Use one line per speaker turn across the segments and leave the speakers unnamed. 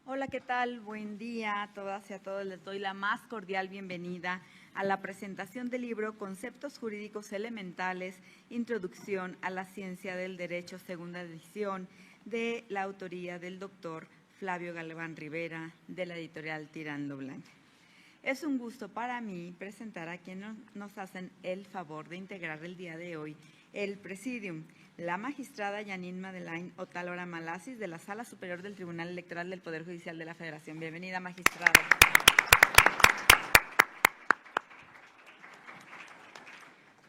Hola, ¿qué tal? Buen día a todas y a todos. Les doy la más cordial bienvenida a la presentación del libro Conceptos Jurídicos Elementales, Introducción a la Ciencia del Derecho, segunda edición, de la autoría del doctor Flavio Galván Rivera, de la editorial Tirando Blanca. Es un gusto para mí presentar a quienes nos hacen el favor de integrar el día de hoy el Presidium, la magistrada Janine Madeleine Otálora Malasis, de la Sala Superior del Tribunal Electoral del Poder Judicial de la Federación. Bienvenida, magistrada.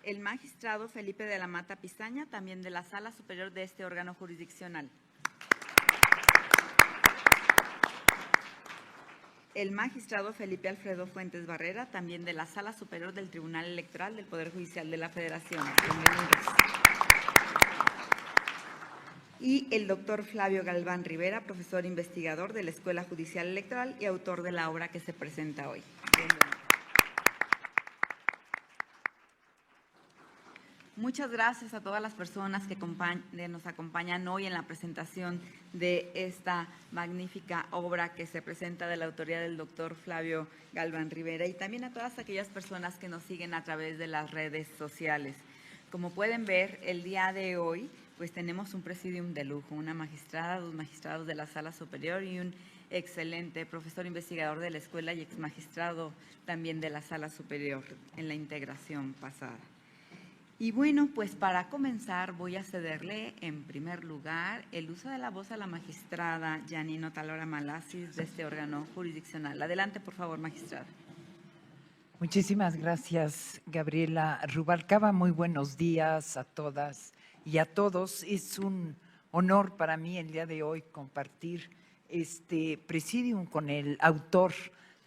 El magistrado Felipe de la Mata Pizaña, también de la Sala Superior de este órgano jurisdiccional. El magistrado Felipe Alfredo Fuentes Barrera, también de la Sala Superior del Tribunal Electoral del Poder Judicial de la Federación. Bienvenidos. Y el doctor Flavio Galván Rivera, profesor investigador de la Escuela Judicial Electoral y autor de la obra que se presenta hoy. Bienvenido. Muchas gracias a todas las personas que nos acompañan hoy en la presentación de esta magnífica obra que se presenta de la autoría del doctor Flavio Galván Rivera, y también a todas aquellas personas que nos siguen a través de las redes sociales. Como pueden ver, el día de hoy pues tenemos un presidium de lujo, una magistrada, 2 magistrados de la Sala Superior y un excelente profesor investigador de la escuela y exmagistrado también de la Sala Superior en la integración pasada. Y bueno, pues para comenzar voy a cederle en primer lugar el uso de la voz a la magistrada Janine Otálora Malasis de este órgano jurisdiccional. Adelante, por favor, magistrada.
Muchísimas gracias, Gabriela Rubalcaba. Muy buenos días a todas y a todos. Es un honor para mí el día de hoy compartir este presidium con el autor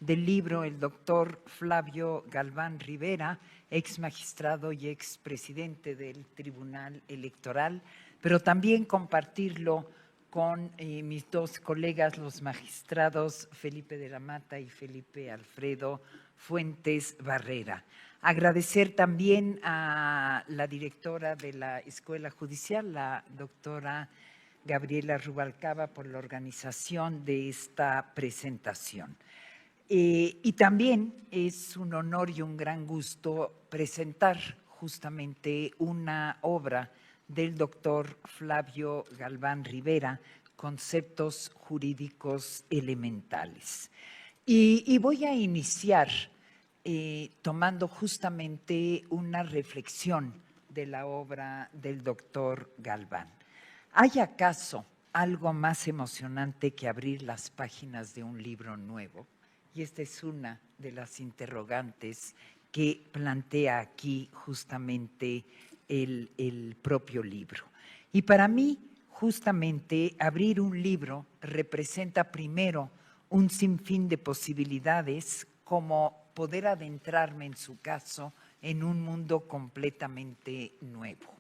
del libro, el doctor Flavio Galván Rivera, ex magistrado y ex presidente del Tribunal Electoral, pero también compartirlo con mis 2 colegas, los magistrados Felipe de la Mata y Felipe Alfredo Fuentes Barrera. Agradecer también a la directora de la Escuela Judicial, la doctora Gabriela Rubalcaba, por la organización de esta presentación. Y también es un honor y un gran gusto presentar justamente una obra del doctor Flavio Galván Rivera, Conceptos Jurídicos Elementales. Y voy a iniciar tomando justamente una reflexión de la obra del doctor Galván. ¿Hay acaso algo más emocionante que abrir las páginas de un libro nuevo? Y esta es una de las interrogantes que plantea aquí justamente el propio libro. Y para mí, justamente, abrir un libro representa primero un sinfín de posibilidades, como poder adentrarme, en su caso, en un mundo completamente nuevo.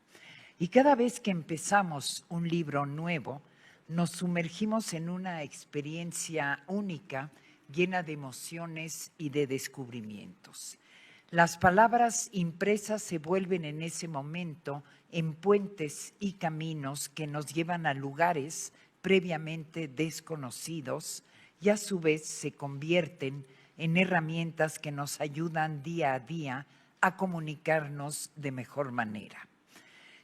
Y cada vez que empezamos un libro nuevo, nos sumergimos en una experiencia única, llena de emociones y de descubrimientos. Las palabras impresas se vuelven en ese momento en puentes y caminos que nos llevan a lugares previamente desconocidos y a su vez se convierten en herramientas que nos ayudan día a día a comunicarnos de mejor manera.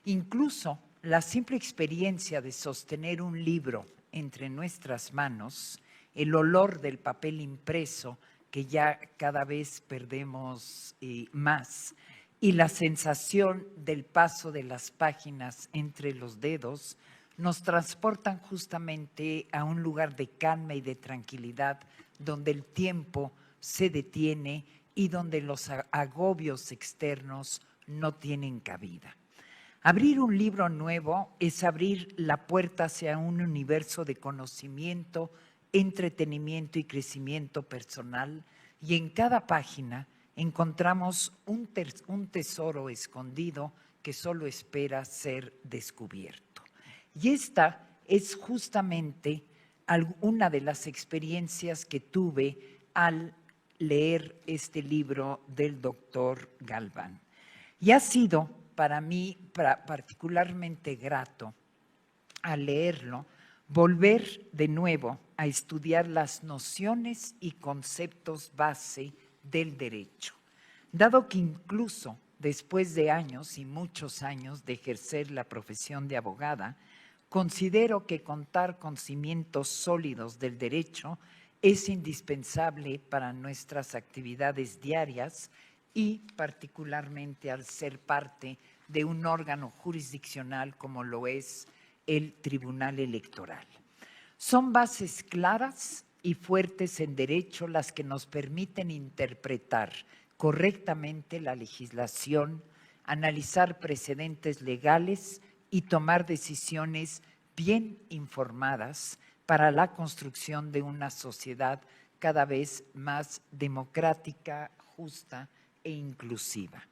Incluso la simple experiencia de sostener un libro entre nuestras manos, el olor del papel impreso, que ya cada vez perdemos más, y la sensación del paso de las páginas entre los dedos, nos transportan justamente a un lugar de calma y de tranquilidad, donde el tiempo se detiene y donde los agobios externos no tienen cabida. Abrir un libro nuevo es abrir la puerta hacia un universo de conocimiento, entretenimiento y crecimiento personal, y en cada página encontramos un tesoro escondido que solo espera ser descubierto. Y esta es justamente una de las experiencias que tuve al leer este libro del doctor Galván. Y ha sido para mí particularmente grato, al leerlo, volver de nuevo a estudiar las nociones y conceptos base del derecho, dado que incluso después de años y muchos años de ejercer la profesión de abogada, considero que contar con cimientos sólidos del derecho es indispensable para nuestras actividades diarias y particularmente al ser parte de un órgano jurisdiccional como lo es el Tribunal Electoral. Son bases claras y fuertes en derecho las que nos permiten interpretar correctamente la legislación, analizar precedentes legales y tomar decisiones bien informadas para la construcción de una sociedad cada vez más democrática, justa e inclusiva.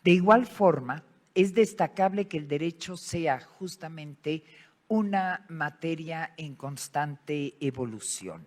De igual forma, es destacable que el derecho sea justamente una materia en constante evolución.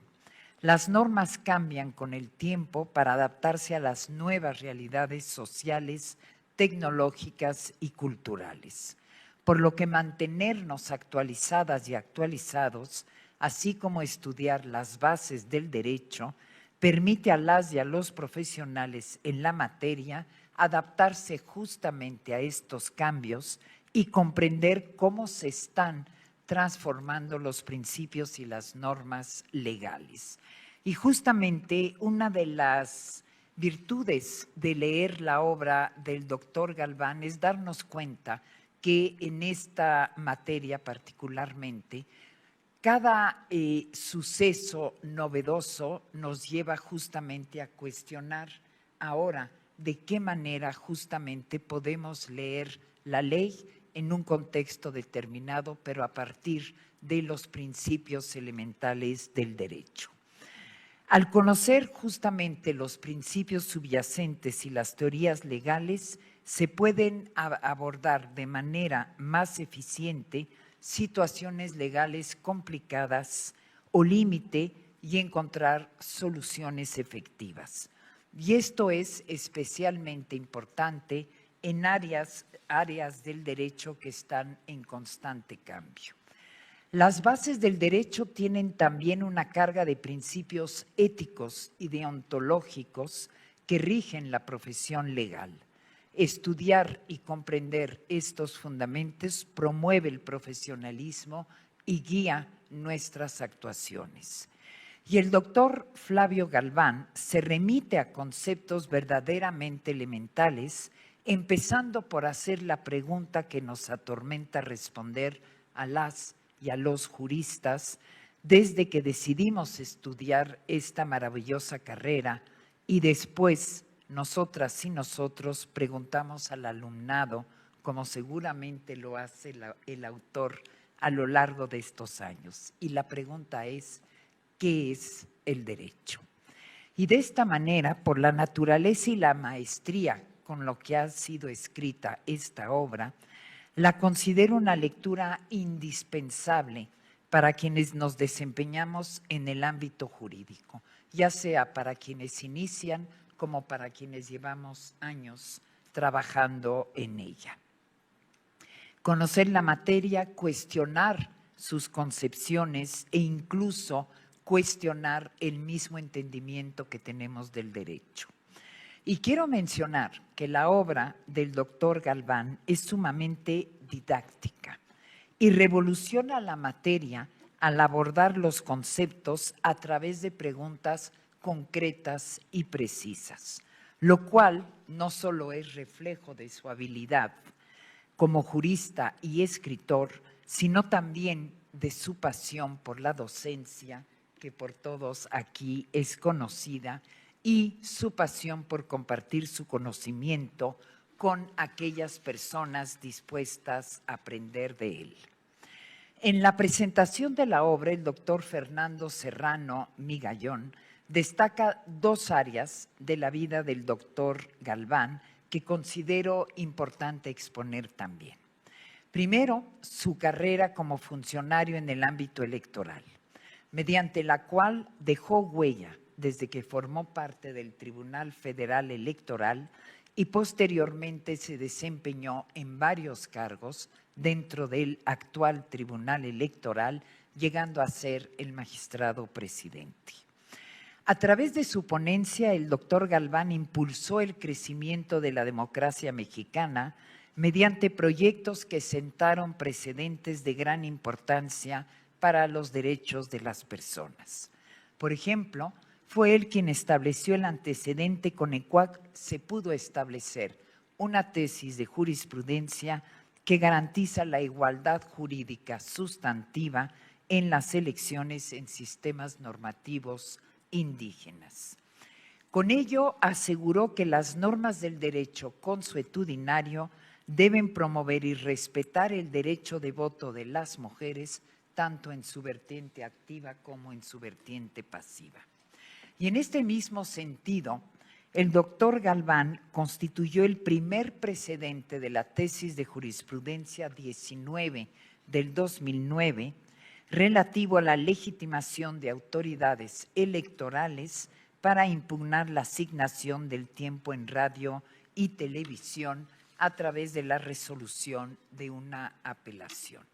Las normas cambian con el tiempo para adaptarse a las nuevas realidades sociales, tecnológicas y culturales, por lo que mantenernos actualizadas y actualizados, así como estudiar las bases del derecho, permite a las y a los profesionales en la materia adaptarse justamente a estos cambios y comprender cómo se están transformando los principios y las normas legales. Y justamente una de las virtudes de leer la obra del doctor Galván es darnos cuenta que en esta materia particularmente, cada suceso novedoso nos lleva justamente a cuestionar ahora de qué manera justamente podemos leer la ley en un contexto determinado, pero a partir de los principios elementales del derecho. Al conocer justamente los principios subyacentes y las teorías legales, se pueden abordar de manera más eficiente situaciones legales complicadas o límite y encontrar soluciones efectivas. Y esto es especialmente importante en áreas del derecho que están en constante cambio. Las bases del derecho tienen también una carga de principios éticos y deontológicos que rigen la profesión legal. Estudiar y comprender estos fundamentos promueve el profesionalismo y guía nuestras actuaciones. Y el doctor Flavio Galván se remite a conceptos verdaderamente elementales, empezando por hacer la pregunta que nos atormenta responder a las y a los juristas desde que decidimos estudiar esta maravillosa carrera y después nosotras y nosotros preguntamos al alumnado, como seguramente lo hace el autor a lo largo de estos años. Y la pregunta es, ¿qué es el derecho? Y de esta manera, por la naturaleza y la maestría con lo que ha sido escrita esta obra, la considero una lectura indispensable para quienes nos desempeñamos en el ámbito jurídico, ya sea para quienes inician como para quienes llevamos años trabajando en ella. Conocer la materia, cuestionar sus concepciones e incluso cuestionar el mismo entendimiento que tenemos del derecho. Y quiero mencionar que la obra del doctor Galván es sumamente didáctica y revoluciona la materia al abordar los conceptos a través de preguntas concretas y precisas, lo cual no solo es reflejo de su habilidad como jurista y escritor, sino también de su pasión por la docencia, que por todos aquí es conocida, y su pasión por compartir su conocimiento con aquellas personas dispuestas a aprender de él. En la presentación de la obra, el doctor Fernando Serrano Migallón destaca dos áreas de la vida del doctor Galván que considero importante exponer también. Primero, su carrera como funcionario en el ámbito electoral, mediante la cual dejó huella desde que formó parte del Tribunal Federal Electoral y posteriormente se desempeñó en varios cargos dentro del actual Tribunal Electoral, llegando a ser el magistrado presidente. A través de su ponencia, el doctor Galván impulsó el crecimiento de la democracia mexicana mediante proyectos que sentaron precedentes de gran importancia para los derechos de las personas. Por ejemplo, fue él quien estableció el antecedente con el cual se pudo establecer una tesis de jurisprudencia que garantiza la igualdad jurídica sustantiva en las elecciones en sistemas normativos indígenas. Con ello aseguró que las normas del derecho consuetudinario deben promover y respetar el derecho de voto de las mujeres, tanto en su vertiente activa como en su vertiente pasiva. Y en este mismo sentido, el doctor Galván constituyó el primer precedente de la tesis de jurisprudencia 19 del 2009 relativo a la legitimación de autoridades electorales para impugnar la asignación del tiempo en radio y televisión a través de la resolución de una apelación.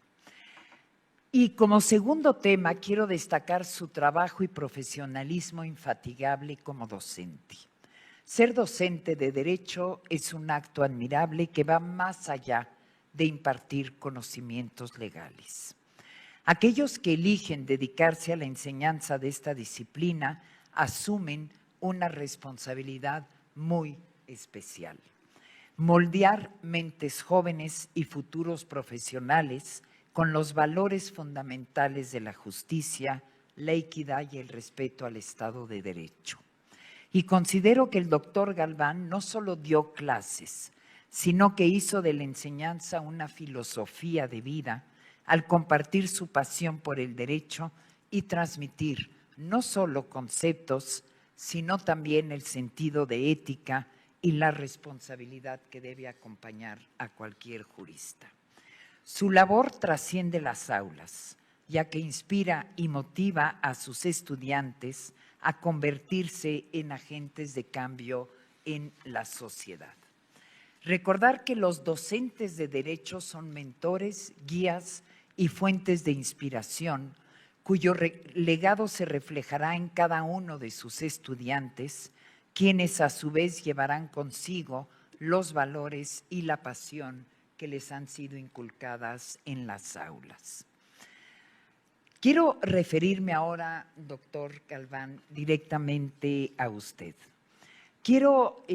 Y como segundo tema, quiero destacar su trabajo y profesionalismo infatigable como docente. Ser docente de derecho es un acto admirable que va más allá de impartir conocimientos legales. Aquellos que eligen dedicarse a la enseñanza de esta disciplina asumen una responsabilidad muy especial. Moldear mentes jóvenes y futuros profesionales con los valores fundamentales de la justicia, la equidad y el respeto al Estado de Derecho. Y considero que el doctor Galván no solo dio clases, sino que hizo de la enseñanza una filosofía de vida al compartir su pasión por el derecho y transmitir no solo conceptos, sino también el sentido de ética y la responsabilidad que debe acompañar a cualquier jurista. Su labor trasciende las aulas, ya que inspira y motiva a sus estudiantes a convertirse en agentes de cambio en la sociedad. Recordar que los docentes de derecho son mentores, guías y fuentes de inspiración, cuyo legado se reflejará en cada uno de sus estudiantes, quienes a su vez llevarán consigo los valores y la pasión que les han sido inculcadas en las aulas. Quiero referirme ahora, doctor Galván, directamente a usted. Quiero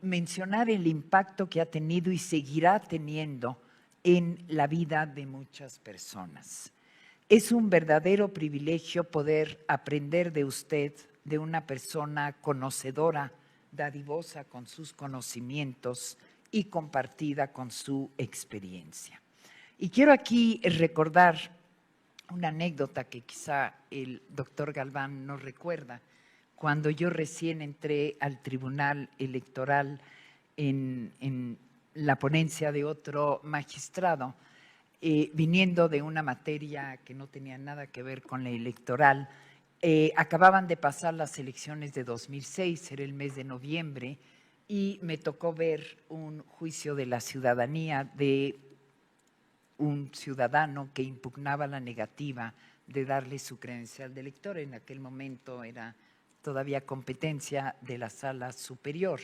mencionar el impacto que ha tenido y seguirá teniendo en la vida de muchas personas. Es un verdadero privilegio poder aprender de usted, de una persona conocedora, dadivosa con sus conocimientos y compartida con su experiencia. Y quiero aquí recordar una anécdota que quizá el doctor Galván no recuerda. Cuando yo recién entré al Tribunal Electoral en la ponencia de otro magistrado, viniendo de una materia que no tenía nada que ver con la electoral, acababan de pasar las elecciones de 2006, era el mes de noviembre, y me tocó ver un juicio de la ciudadanía de un ciudadano que impugnaba la negativa de darle su credencial de elector. En aquel momento era todavía competencia de la sala superior.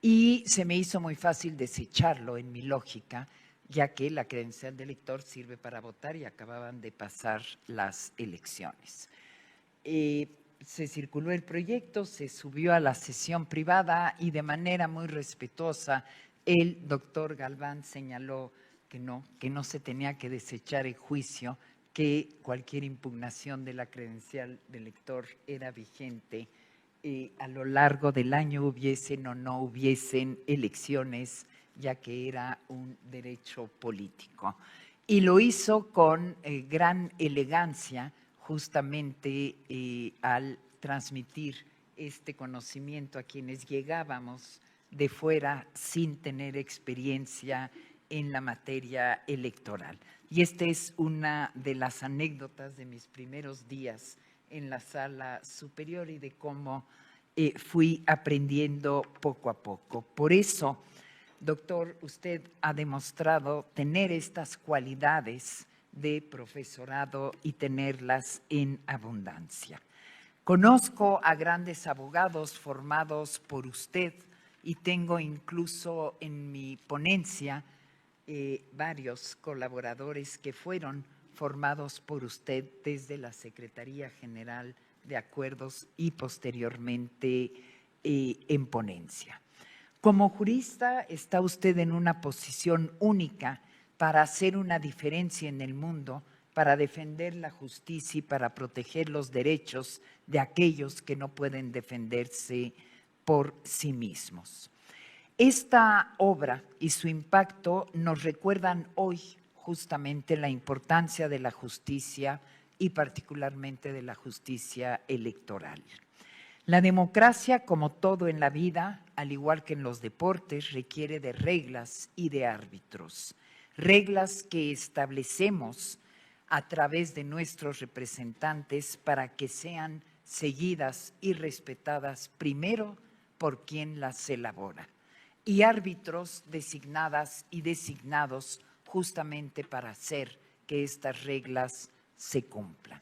Y se me hizo muy fácil desecharlo en mi lógica, ya que la credencial de elector sirve para votar y acababan de pasar las elecciones. Se circuló el proyecto, se subió a la sesión privada y de manera muy respetuosa el doctor Galván señaló que no se tenía que desechar el juicio, que cualquier impugnación de la credencial de elector era vigente a lo largo del año, hubiesen o no hubiesen elecciones, ya que era un derecho político. Y lo hizo con gran elegancia, justamente al transmitir este conocimiento a quienes llegábamos de fuera sin tener experiencia en la materia electoral. Y esta es una de las anécdotas de mis primeros días en la sala superior y de cómo fui aprendiendo poco a poco. Por eso, doctor, usted ha demostrado tener estas cualidades de profesorado y tenerlas en abundancia. Conozco a grandes abogados formados por usted y tengo incluso en mi ponencia varios colaboradores que fueron formados por usted desde la Secretaría General de Acuerdos y posteriormente en ponencia. Como jurista está usted en una posición única para hacer una diferencia en el mundo, para defender la justicia y para proteger los derechos de aquellos que no pueden defenderse por sí mismos. Esta obra y su impacto nos recuerdan hoy justamente la importancia de la justicia y particularmente de la justicia electoral. La democracia, como todo en la vida, al igual que en los deportes, requiere de reglas y de árbitros. Reglas que establecemos a través de nuestros representantes para que sean seguidas y respetadas primero por quien las elabora, y árbitros designadas y designados justamente para hacer que estas reglas se cumplan.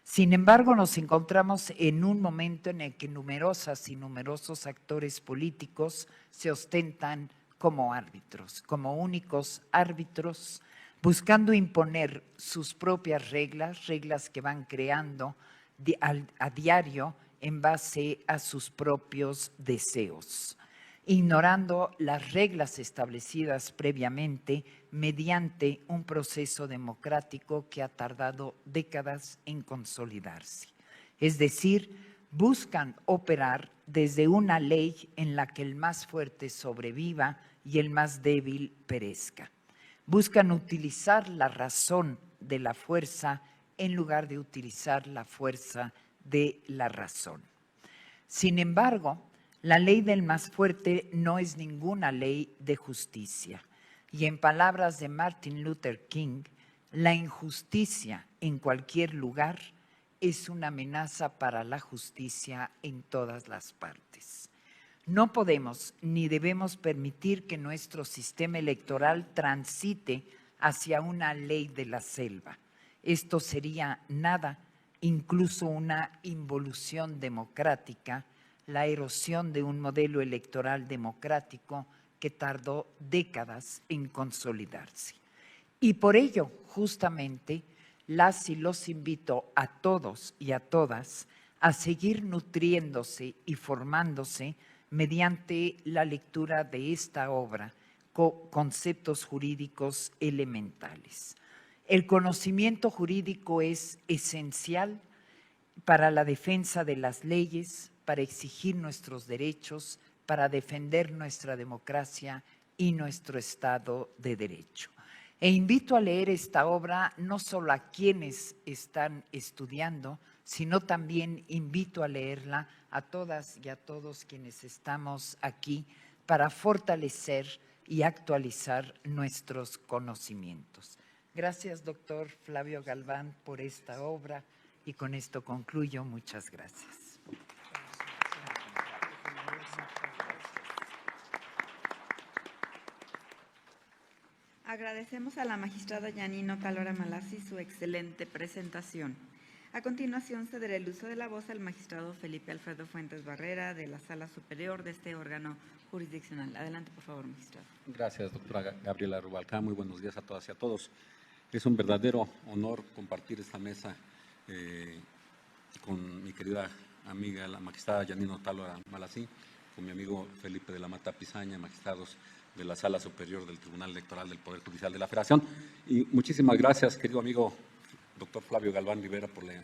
Sin embargo, nos encontramos en un momento en el que numerosas y numerosos actores políticos se ostentan como árbitros, como únicos árbitros, buscando imponer sus propias reglas, reglas que van creando a diario en base a sus propios deseos, ignorando las reglas establecidas previamente mediante un proceso democrático que ha tardado décadas en consolidarse. Es decir, buscan operar desde una ley en la que el más fuerte sobreviva y el más débil perezca. Buscan utilizar la razón de la fuerza en lugar de utilizar la fuerza de la razón. Sin embargo, la ley del más fuerte no es ninguna ley de justicia. Y en palabras de Martin Luther King, la injusticia en cualquier lugar es una amenaza para la justicia en todas las partes. No podemos ni debemos permitir que nuestro sistema electoral transite hacia una ley de la selva. Esto sería nada, incluso una involución democrática, la erosión de un modelo electoral democrático que tardó décadas en consolidarse. Y por ello, justamente, las y los invito a todos y a todas a seguir nutriéndose y formándose mediante la lectura de esta obra conceptos jurídicos elementales. El conocimiento jurídico es esencial para la defensa de las leyes, para exigir nuestros derechos, para defender nuestra democracia y nuestro Estado de Derecho. E invito a leer esta obra no solo a quienes están estudiando, sino también invito a leerla a todas y a todos quienes estamos aquí para fortalecer y actualizar nuestros conocimientos. Gracias, doctor Flavio Galván, por esta obra y con esto concluyo. Muchas gracias.
Agradecemos a la magistrada Yanino Talora Malassi su excelente presentación. A continuación, cederé el uso de la voz al magistrado Felipe Alfredo Fuentes Barrera, de la Sala Superior de este órgano jurisdiccional. Adelante, por favor, magistrado.
Gracias, doctora Gabriela Rubalcaba. Muy buenos días a todas y a todos. Es un verdadero honor compartir esta mesa con mi querida amiga, la magistrada Yanino Talora Malassi, con mi amigo Felipe de la Mata Pisaña, magistrados de la Sala Superior del Tribunal Electoral del Poder Judicial de la Federación. Y muchísimas gracias, querido amigo doctor Flavio Galván Rivera, por la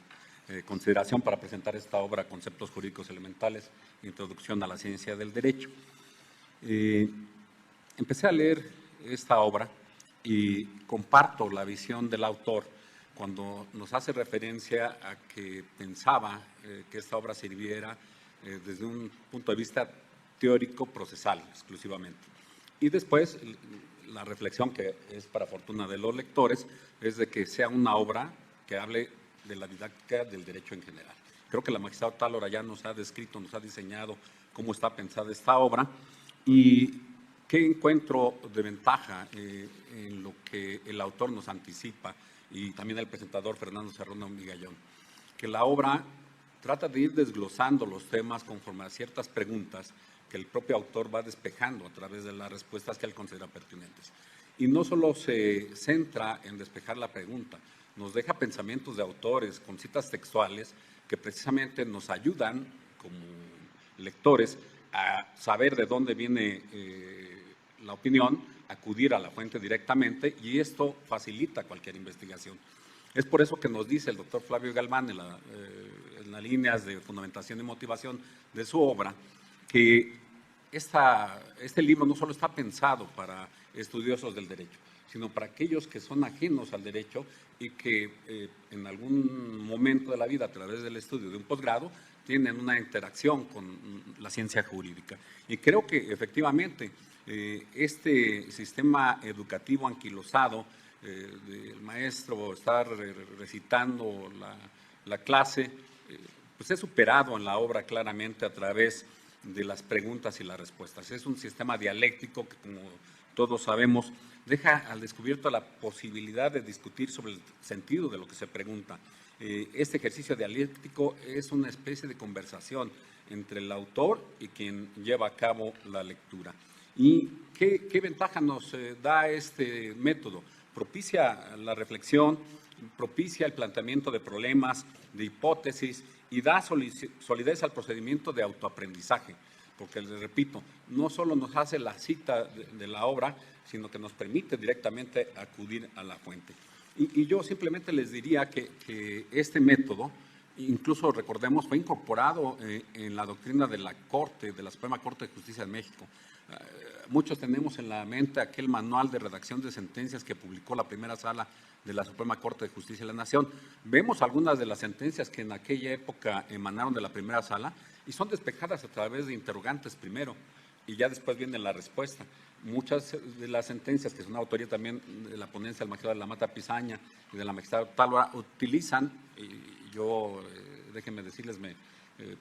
consideración para presentar esta obra, Conceptos Jurídicos Elementales, Introducción a la Ciencia del Derecho. Empecé a leer esta obra y comparto la visión del autor cuando nos hace referencia a que pensaba que esta obra sirviera desde un punto de vista teórico procesal exclusivamente. Y después la reflexión, que es para fortuna de los lectores, es de que sea una obra que hable de la didáctica del derecho en general. Creo que la magistrada Talora ya nos ha descrito, nos ha diseñado cómo está pensada esta obra y qué encuentro de ventaja en lo que el autor nos anticipa y también el presentador Fernando Serrano Migallón, que la obra trata de ir desglosando los temas conforme a ciertas preguntas que el propio autor va despejando a través de las respuestas que él considera pertinentes. Y no solo se centra en despejar la pregunta, nos deja pensamientos de autores con citas textuales que precisamente nos ayudan como lectores a saber de dónde viene la opinión, acudir a la fuente directamente, y esto facilita cualquier investigación. Es por eso que nos dice el doctor Flavio Galván en las líneas de fundamentación y motivación de su obra, que este libro no solo está pensado para estudiosos del derecho, sino para aquellos que son ajenos al derecho y que en algún momento de la vida, a través del estudio de un posgrado, tienen una interacción con la ciencia jurídica. Y creo que efectivamente este sistema educativo anquilosado del maestro estar recitando la clase, pues es superado en la obra claramente a través de las preguntas y las respuestas. Es un sistema dialéctico que, como todos sabemos, deja al descubierto la posibilidad de discutir sobre el sentido de lo que se pregunta. Este ejercicio dialéctico es una especie de conversación entre el autor y quien lleva a cabo la lectura. ¿Y qué ventaja nos da este método? Propicia la reflexión, propicia el planteamiento de problemas, de hipótesis, y da solidez al procedimiento de autoaprendizaje, porque, les repito, no solo nos hace la cita de la obra, sino que nos permite directamente acudir a la fuente. Y yo simplemente les diría que este método, incluso recordemos, fue incorporado en la doctrina de la Corte, de la Suprema Corte de Justicia de México. Muchos tenemos en la mente aquel manual de redacción de sentencias que publicó la primera sala de la Suprema Corte de Justicia de la Nación. Vemos algunas de las sentencias que en aquella época emanaron de la primera sala y son despejadas a través de interrogantes primero y ya después viene la respuesta. Muchas de las sentencias, que son autoría también de la ponencia del magistrado de la Mata Pisaña y de la magistrada Talora, utilizan, y yo, déjenme decirles, me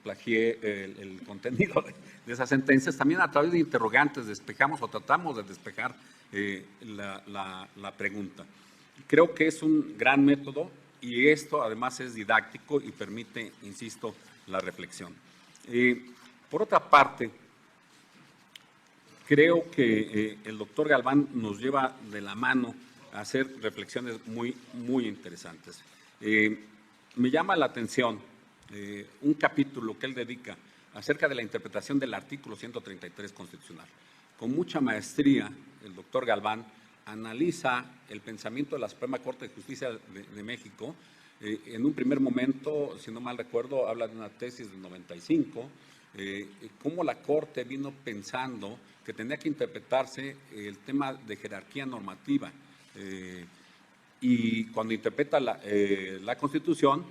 plagié el contenido de esas sentencias, también a través de interrogantes despejamos o tratamos de despejar la pregunta. Creo que es un gran método y esto además es didáctico y permite, insisto, la reflexión. Por otra parte, creo que el doctor Galván nos lleva de la mano a hacer reflexiones muy, muy interesantes. Me llama la atención un capítulo que él dedica acerca de la interpretación del artículo 133 constitucional. con mucha maestría, el doctor Galván analiza el pensamiento de la Suprema Corte de Justicia de México. En un primer momento, si no mal recuerdo, habla de una tesis del 95, cómo la Corte vino pensando que tenía que interpretarse el tema de jerarquía normativa. Y cuando interpreta la Constitución,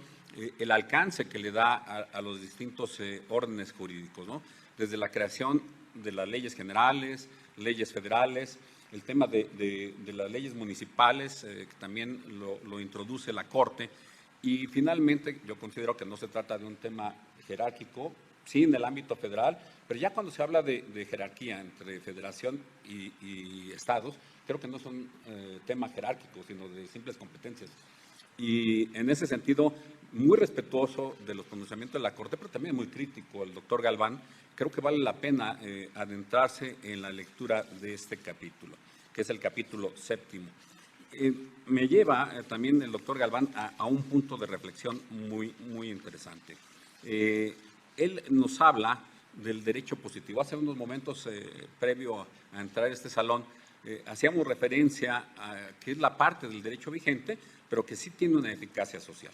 el alcance que le da a los distintos órdenes jurídicos, ¿no? Desde la creación de las leyes generales, leyes federales, el tema de las leyes municipales, que también lo introduce la Corte, y finalmente yo considero que no se trata de un tema jerárquico, sí en el ámbito federal, pero ya cuando se habla de jerarquía entre federación y estados, creo que no son temas jerárquicos, sino de simples competencias. Y en ese sentido, muy respetuoso de los pronunciamientos de la Corte, pero también muy crítico el doctor Galván. Creo que vale la pena adentrarse en la lectura de este capítulo, que es el capítulo 7. Me lleva también el doctor Galván a un punto de reflexión muy interesante. Él nos habla del derecho positivo. Hace unos momentos, previo a entrar a este salón, hacíamos referencia a que es la parte del derecho vigente, pero que sí tiene una eficacia social.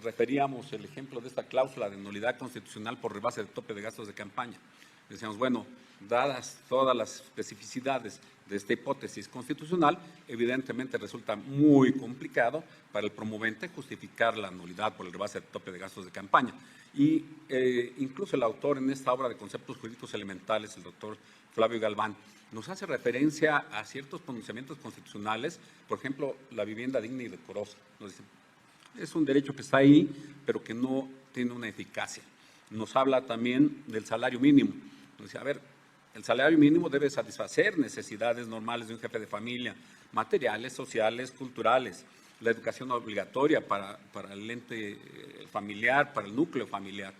Referíamos el ejemplo de esta cláusula de nulidad constitucional por rebase del tope de gastos de campaña. Decíamos, bueno, dadas todas las especificidades de esta hipótesis constitucional, evidentemente resulta muy complicado para el promovente justificar la nulidad por el rebase del tope de gastos de campaña. Y incluso el autor en esta obra de conceptos jurídicos elementales, el doctor Flavio Galván, nos hace referencia a ciertos pronunciamientos constitucionales, por ejemplo, la vivienda digna y decorosa. Nos dice, es un derecho que está ahí, pero que no tiene una eficacia. Nos habla también del salario mínimo. Nos dice, a ver, el salario mínimo debe satisfacer necesidades normales de un jefe de familia, materiales, sociales, culturales, la educación obligatoria para el ente familiar, para el núcleo familiar.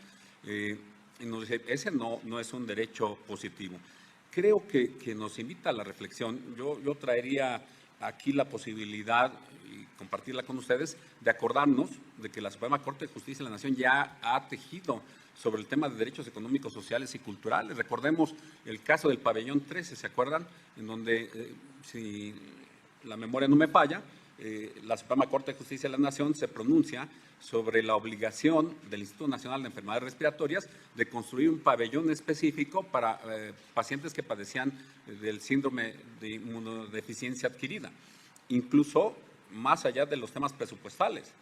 Y nos dice, ese no es un derecho positivo. Creo que nos invita a la reflexión. Yo traería aquí la posibilidad, y compartirla con ustedes, de acordarnos de que la Suprema Corte de Justicia de la Nación ya ha tejido sobre el tema de derechos económicos, sociales y culturales. Recordemos el caso del pabellón 13, ¿se acuerdan? En donde, si la memoria no me falla, la Suprema Corte de Justicia de la Nación se pronuncia sobre la obligación del Instituto Nacional de Enfermedades Respiratorias de construir un pabellón específico para pacientes que padecían del síndrome de inmunodeficiencia adquirida, incluso más allá de los temas presupuestales,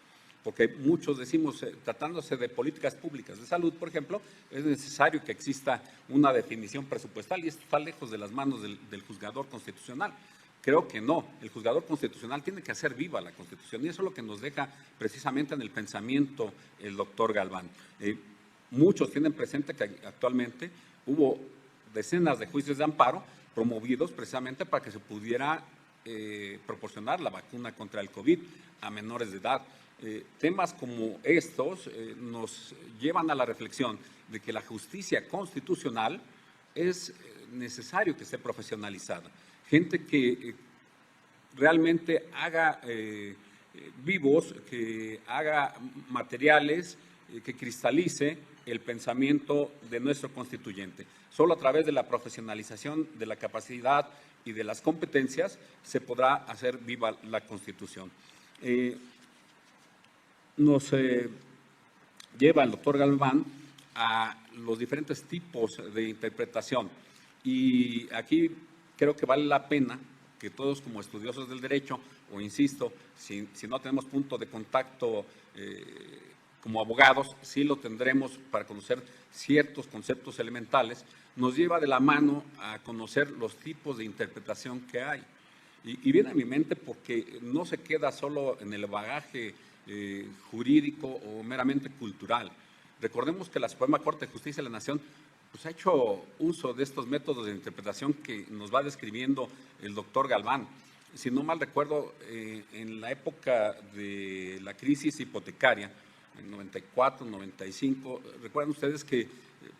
porque muchos decimos, tratándose de políticas públicas de salud, por ejemplo, es necesario que exista una definición presupuestal y esto está lejos de las manos del juzgador constitucional. Creo que no, el juzgador constitucional tiene que hacer viva la Constitución y eso es lo que nos deja precisamente en el pensamiento el doctor Galván. Muchos tienen presente que actualmente hubo decenas de juicios de amparo promovidos precisamente para que se pudiera proporcionar la vacuna contra el COVID a menores de edad. Temas como estos nos llevan a la reflexión de que la justicia constitucional es necesario que esté profesionalizada. Gente que realmente haga vivos, que haga materiales, que cristalice el pensamiento de nuestro constituyente. Solo a través de la profesionalización de la capacidad y de las competencias se podrá hacer viva la Constitución. Nos lleva el doctor Galván a los diferentes tipos de interpretación y aquí creo que vale la pena que todos como estudiosos del derecho, o insisto, si no tenemos punto de contacto como abogados, sí lo tendremos para conocer ciertos conceptos elementales, nos lleva de la mano a conocer los tipos de interpretación que hay. Y viene a mi mente porque no se queda solo en el bagaje jurídico o meramente cultural. Recordemos que la Suprema Corte de Justicia de la Nación pues ha hecho uso de estos métodos de interpretación que nos va describiendo el doctor Galván. Si no mal recuerdo, en la época de la crisis hipotecaria, en 94, 95, recuerdan ustedes que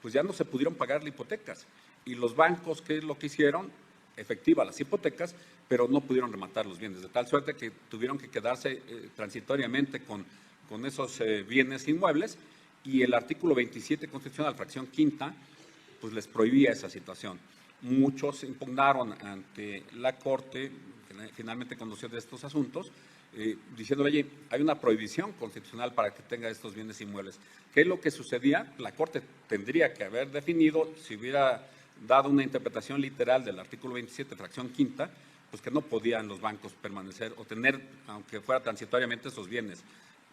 pues ya no se pudieron pagar las hipotecas y los bancos, ¿qué es lo que hicieron? Efectiva las hipotecas, pero no pudieron rematar los bienes, de tal suerte que tuvieron que quedarse transitoriamente con esos bienes inmuebles y el artículo 27 constitucional, fracción quinta, pues les prohibía esa situación. muchos impugnaron ante la Corte, que finalmente conoció de estos asuntos, diciendo, oye, hay una prohibición constitucional para que tenga estos bienes inmuebles. ¿Qué es lo que sucedía? La Corte tendría que haber definido, si hubiera dado una interpretación literal del artículo 27, fracción quinta, pues que no podían los bancos permanecer o tener, aunque fuera transitoriamente, esos bienes.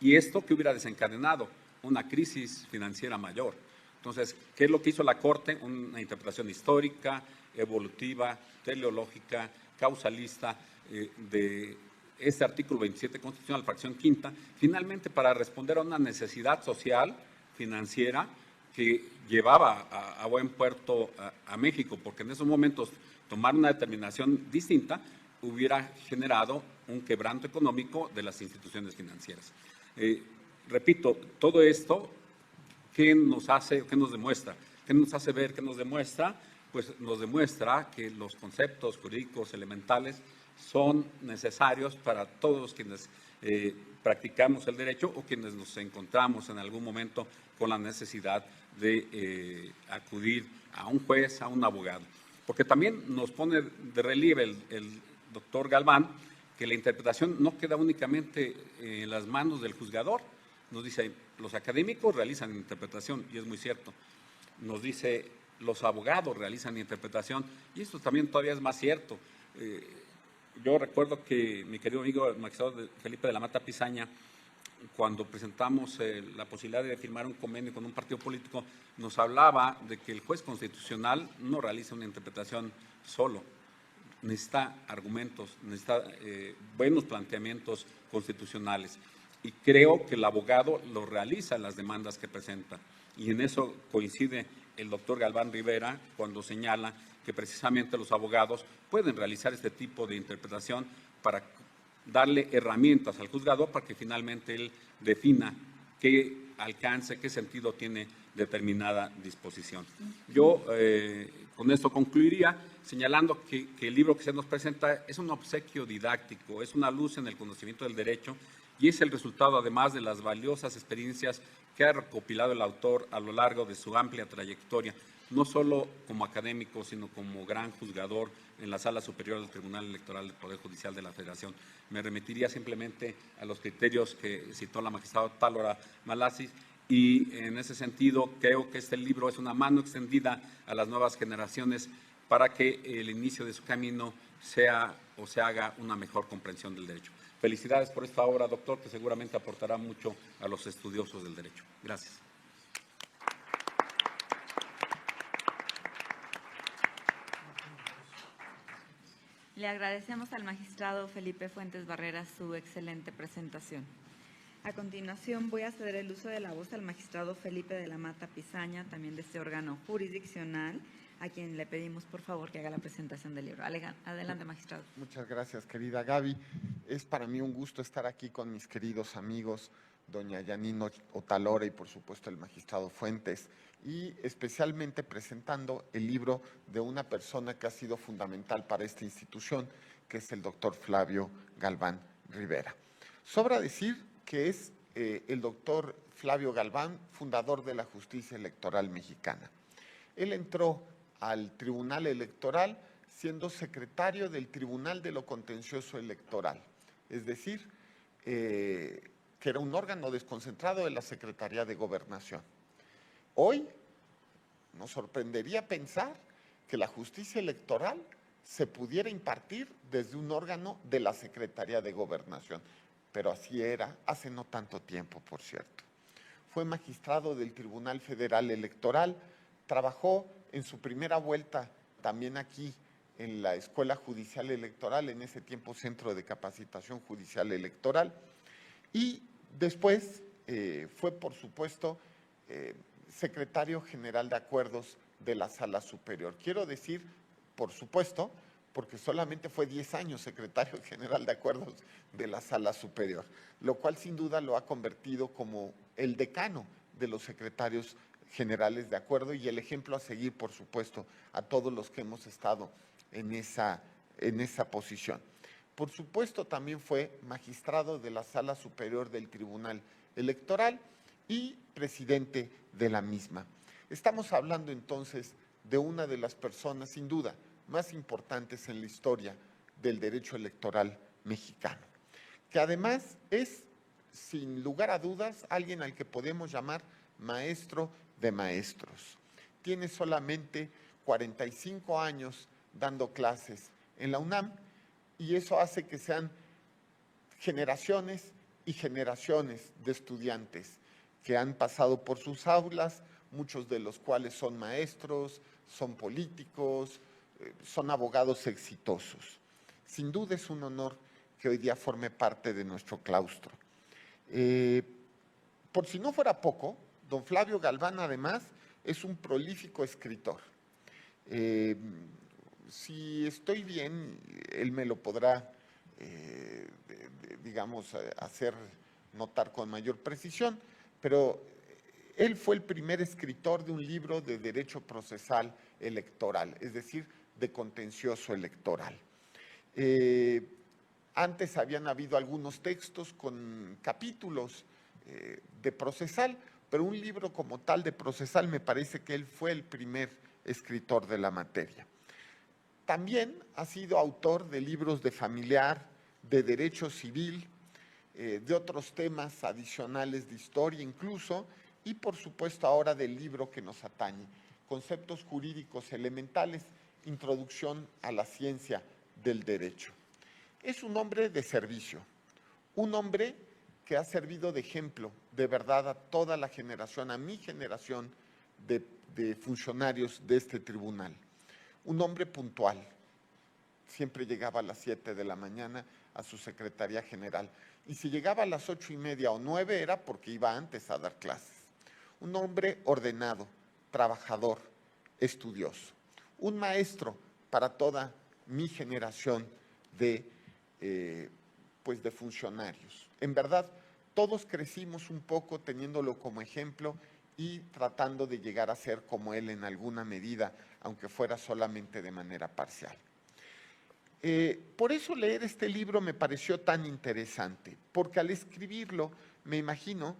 ¿Y esto qué hubiera desencadenado? Una crisis financiera mayor. Entonces, ¿qué es lo que hizo la Corte? Una interpretación histórica, evolutiva, teleológica, causalista de este artículo 27 constitucional, fracción quinta, finalmente para responder a una necesidad social, financiera, que llevaba a buen puerto a México, porque en esos momentos tomar una determinación distinta hubiera generado un quebranto económico de las instituciones financieras. Repito, todo esto, ¿qué nos hace, qué nos demuestra? ¿Qué nos hace ver, qué nos demuestra? Pues nos demuestra que los conceptos jurídicos elementales son necesarios para todos quienes practicamos el derecho o quienes nos encontramos en algún momento con la necesidad de acudir a un juez, a un abogado. Porque también nos pone de relieve el doctor Galván que la interpretación no queda únicamente en las manos del juzgador. Nos dice, los académicos realizan interpretación, y es muy cierto. Nos dice, los abogados realizan interpretación, y esto también todavía es más cierto. Yo recuerdo que mi querido amigo el magistrado Felipe de la Mata Pizaña, cuando presentamos la posibilidad de firmar un convenio con un partido político, nos hablaba de que el juez constitucional no realiza una interpretación solo, necesita argumentos, necesita buenos planteamientos constitucionales. Y creo que el abogado lo realiza en las demandas que presenta. Y en eso coincide el doctor Galván Rivera cuando señala que precisamente los abogados pueden realizar este tipo de interpretación para darle herramientas al juzgador para que finalmente él defina qué alcance, qué sentido tiene determinada disposición. Yo con esto concluiría señalando que el libro que se nos presenta es un obsequio didáctico, es una luz en el conocimiento del derecho y es el resultado además de las valiosas experiencias que ha recopilado el autor a lo largo de su amplia trayectoria, no solo como académico, sino como gran juzgador en la Sala Superior del Tribunal Electoral del Poder Judicial de la Federación. Me remitiría simplemente a los criterios que citó la magistrada Tálora Malasis y en ese sentido creo que este libro es una mano extendida a las nuevas generaciones para que el inicio de su camino sea o se haga una mejor comprensión del derecho. Felicidades por esta obra, doctor, que seguramente aportará mucho a los estudiosos del derecho. Gracias.
Le agradecemos al magistrado Felipe Fuentes Barrera su excelente presentación. A continuación voy a ceder el uso de la voz al magistrado Felipe de la Mata Pizaña, también de este órgano jurisdiccional, a quien le pedimos por favor que haga la presentación del libro. Adelante, magistrado.
Muchas gracias, querida Gaby. Es para mí un gusto estar aquí con mis queridos amigos, doña Yanino Otalora y por supuesto el magistrado Fuentes, y especialmente presentando el libro de una persona que ha sido fundamental para esta institución, que es el doctor Flavio Galván Rivera. Sobra decir que es el doctor Flavio Galván, fundador de la justicia electoral mexicana. Él entró al Tribunal Electoral siendo secretario del Tribunal de lo Contencioso Electoral, es decir, que era un órgano desconcentrado de la Secretaría de Gobernación. Hoy nos sorprendería pensar que la justicia electoral se pudiera impartir desde un órgano de la Secretaría de Gobernación, pero así era hace no tanto tiempo, por cierto. Fue magistrado del Tribunal Federal Electoral, trabajó en su primera vuelta también aquí en la Escuela Judicial Electoral, en ese tiempo Centro de Capacitación Judicial Electoral, y después fue, por supuesto, secretario general de acuerdos de la Sala Superior. Quiero decir, por supuesto, porque solamente fue 10 años secretario general de acuerdos de la Sala Superior, lo cual sin duda lo ha convertido como el decano de los secretarios generales de acuerdo y el ejemplo a seguir, por supuesto, a todos los que hemos estado en esa posición. Por supuesto, también fue magistrado de la Sala Superior del Tribunal Electoral y presidente de la misma. Estamos hablando entonces de una de las personas, sin duda, más importantes en la historia del derecho electoral mexicano, que además es, sin lugar a dudas, alguien al que podemos llamar maestro de maestros. Tiene solamente 45 años dando clases en la UNAM y eso hace que sean generaciones y generaciones de estudiantes que han pasado por sus aulas, muchos de los cuales son maestros, son políticos, son abogados exitosos. Sin duda es un honor que hoy día forme parte de nuestro claustro. Por si no fuera poco, don Flavio Galván además es un prolífico escritor. Si estoy bien, él me lo podrá, digamos, hacer notar con mayor precisión, pero él fue el primer escritor de un libro de derecho procesal electoral, es decir, de contencioso electoral. Antes habían habido algunos textos con capítulos de procesal, pero un libro como tal de procesal me parece que él fue el primer escritor de la materia. También ha sido autor de libros de familiar, de derecho civil, de otros temas adicionales de historia incluso, y por supuesto ahora del libro que nos atañe, Conceptos Jurídicos Elementales, Introducción a la Ciencia del Derecho. Es un hombre de servicio, un hombre que ha servido de ejemplo, de verdad, a toda la generación, a mi generación de funcionarios de este tribunal. Un hombre puntual, siempre llegaba a las 7 de la mañana a su secretaría general. Y si llegaba a las 8:30 o 9 era porque iba antes a dar clases. Un hombre ordenado, trabajador, estudioso. Un maestro para toda mi generación de funcionarios. En verdad, todos crecimos un poco teniéndolo como ejemplo y tratando de llegar a ser como él en alguna medida, aunque fuera solamente de manera parcial. Por eso leer este libro me pareció tan interesante, porque al escribirlo me imagino,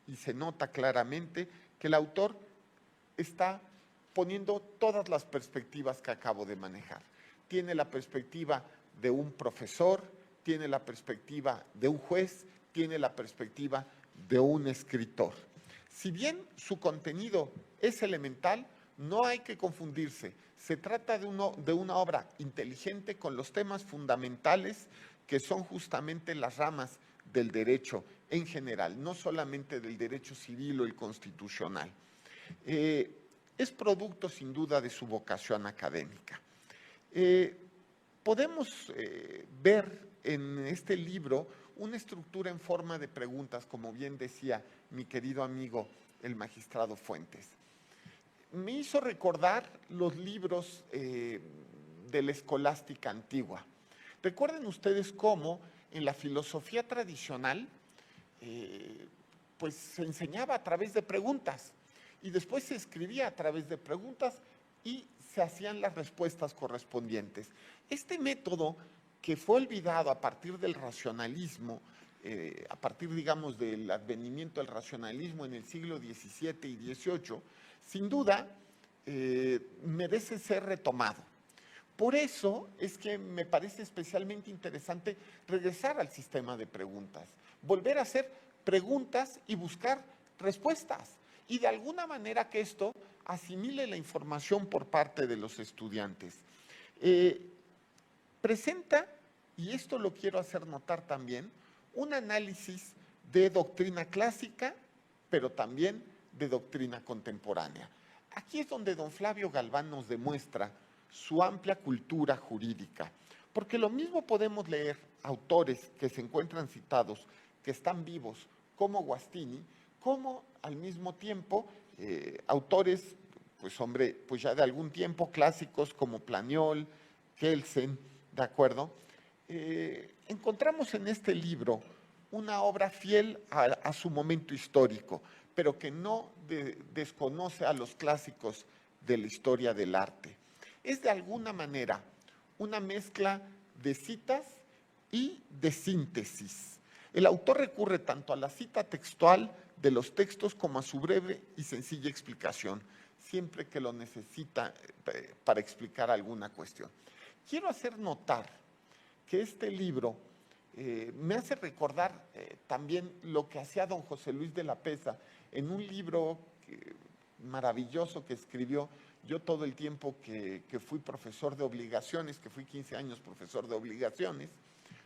y se nota claramente, que el autor está poniendo todas las perspectivas que acabo de manejar. Tiene la perspectiva de un profesor, tiene la perspectiva de un juez, tiene la perspectiva de un escritor. Si bien su contenido es elemental, no hay que confundirse. Se trata de una obra inteligente con los temas fundamentales que son justamente las ramas del derecho en general, no solamente del derecho civil o el constitucional. Es producto sin duda de su vocación académica. Podemos ver en este libro una estructura en forma de preguntas, como bien decía mi querido amigo el magistrado Fuentes. Me hizo recordar los libros de la escolástica antigua. Recuerden ustedes cómo en la filosofía tradicional pues se enseñaba a través de preguntas y después se escribía a través de preguntas y se hacían las respuestas correspondientes. Este método que fue olvidado a partir del racionalismo, a partir, digamos, del advenimiento del racionalismo en el siglo XVII y XVIII, sin duda merece ser retomado. Por eso es que me parece especialmente interesante regresar al sistema de preguntas, volver a hacer preguntas y buscar respuestas, y de alguna manera que esto asimile la información por parte de los estudiantes. Presenta, y esto lo quiero hacer notar también, un análisis de doctrina clásica, pero también de doctrina contemporánea. Aquí es donde don Flavio Galván nos demuestra su amplia cultura jurídica, porque lo mismo podemos leer autores que se encuentran citados, que están vivos, como Guastini, como al mismo tiempo autores, pues ya de algún tiempo, clásicos como Planiol, Kelsen, ¿de acuerdo? Encontramos en este libro una obra fiel a su momento histórico, pero que no desconoce a los clásicos de la historia del arte. Es de alguna manera una mezcla de citas y de síntesis. El autor recurre tanto a la cita textual de los textos como a su breve y sencilla explicación. siempre que lo necesita para explicar alguna cuestión. Quiero hacer notar que este libro me hace recordar también lo que hacía don José Luis de la Peza en un libro maravilloso que escribió. Yo todo el tiempo que fui profesor de obligaciones, que fui 15 años profesor de obligaciones,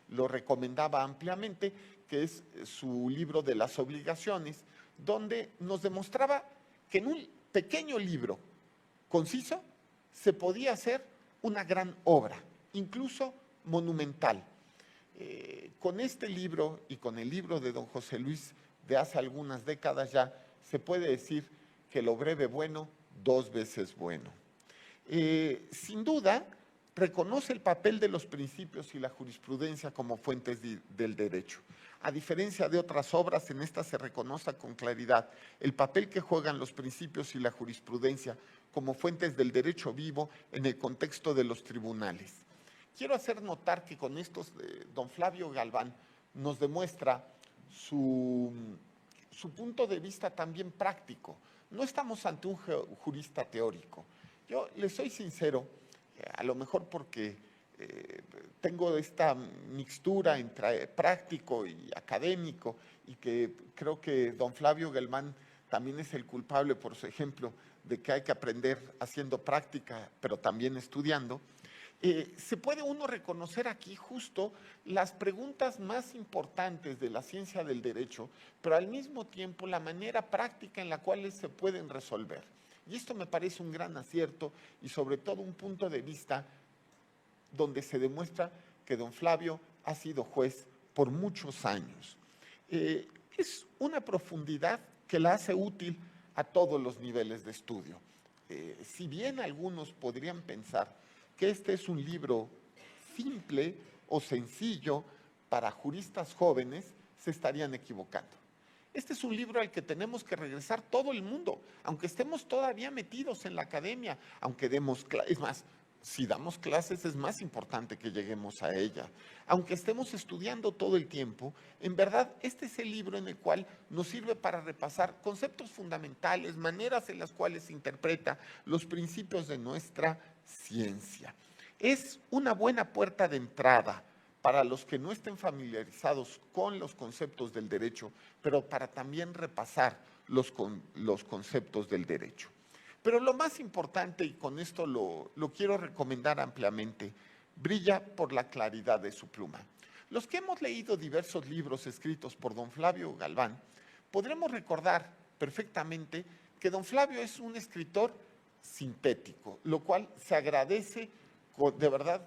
lo recomendaba ampliamente, que es su libro de las obligaciones, donde nos demostraba que en un pequeño libro conciso se podía hacer una gran obra, incluso monumental. Con este libro y con el libro de don José Luis de hace algunas décadas ya, se puede decir que lo breve bueno, 2 veces bueno. Sin duda, reconoce el papel de los principios y la jurisprudencia como fuentes del derecho. A diferencia de otras obras, en esta se reconoce con claridad el papel que juegan los principios y la jurisprudencia como fuentes del derecho vivo en el contexto de los tribunales. Quiero hacer notar que con estos don Flavio Galván nos demuestra su punto de vista también práctico. No estamos ante un jurista teórico. Yo les soy sincero, a lo mejor porque tengo esta mixtura entre práctico y académico, y que creo que don Flavio Galván también es el culpable, por su ejemplo, de que hay que aprender haciendo práctica, pero también estudiando. Se puede uno reconocer aquí justo las preguntas más importantes de la ciencia del derecho, pero al mismo tiempo la manera práctica en la cual se pueden resolver. Y esto me parece un gran acierto y sobre todo un punto de vista donde se demuestra que don Flavio ha sido juez por muchos años. Es una profundidad que la hace útil a todos los niveles de estudio. Si bien algunos podrían pensar que este es un libro simple o sencillo para juristas jóvenes, se estarían equivocando. Este es un libro al que tenemos que regresar todo el mundo, aunque estemos todavía metidos en la academia, aunque demos clases, es más, si damos clases es más importante que lleguemos a ella. Aunque estemos estudiando todo el tiempo, en verdad este es el libro en el cual nos sirve para repasar conceptos fundamentales, maneras en las cuales se interpreta los principios de nuestra ciencia. Es una buena puerta de entrada para los que no estén familiarizados con los conceptos del derecho, pero para también repasar los conceptos del derecho. Pero lo más importante, y con esto lo quiero recomendar ampliamente, brilla por la claridad de su pluma. Los que hemos leído diversos libros escritos por don Flavio Galván, podremos recordar perfectamente que don Flavio es un escritor sintético, lo cual se agradece de verdad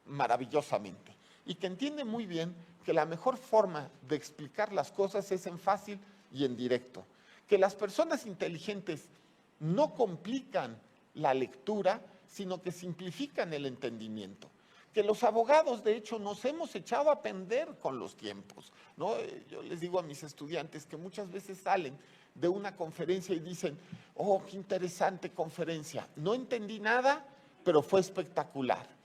maravillosamente, y que entiende muy bien que la mejor forma de explicar las cosas es en fácil y en directo, que las personas inteligentes no complican la lectura, sino que simplifican el entendimiento. Que los abogados, de hecho, nos hemos echado a perder con los tiempos, ¿no? Yo les digo a mis estudiantes que muchas veces salen de una conferencia y dicen, oh, qué interesante conferencia, no entendí nada, pero fue espectacular.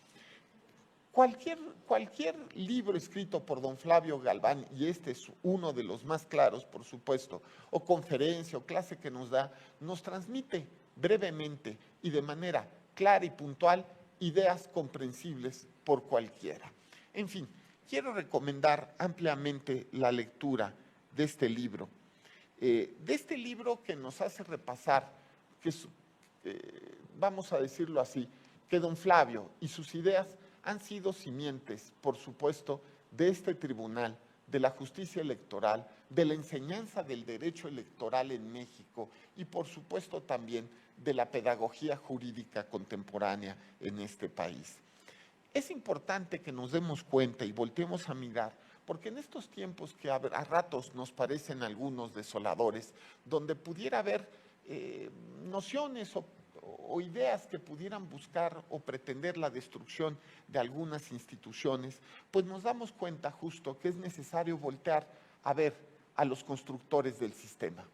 Cualquier libro escrito por don Flavio Galván, y este es uno de los más claros, por supuesto, o conferencia o clase que nos da, nos transmite brevemente y de manera clara y puntual ideas comprensibles por cualquiera. En fin, quiero recomendar ampliamente la lectura de este libro. Que nos hace repasar, vamos a decirlo así, que don Flavio y sus ideas han sido simientes, por supuesto, de este tribunal, de la justicia electoral, de la enseñanza del derecho electoral en México y, por supuesto, también de la pedagogía jurídica contemporánea en este país. Es importante que nos demos cuenta y volteemos a mirar, porque en estos tiempos que a ratos nos parecen algunos desoladores, donde pudiera haber nociones o ideas que pudieran buscar o pretender la destrucción de algunas instituciones, pues nos damos cuenta justo que es necesario voltear a ver a los constructores del sistema,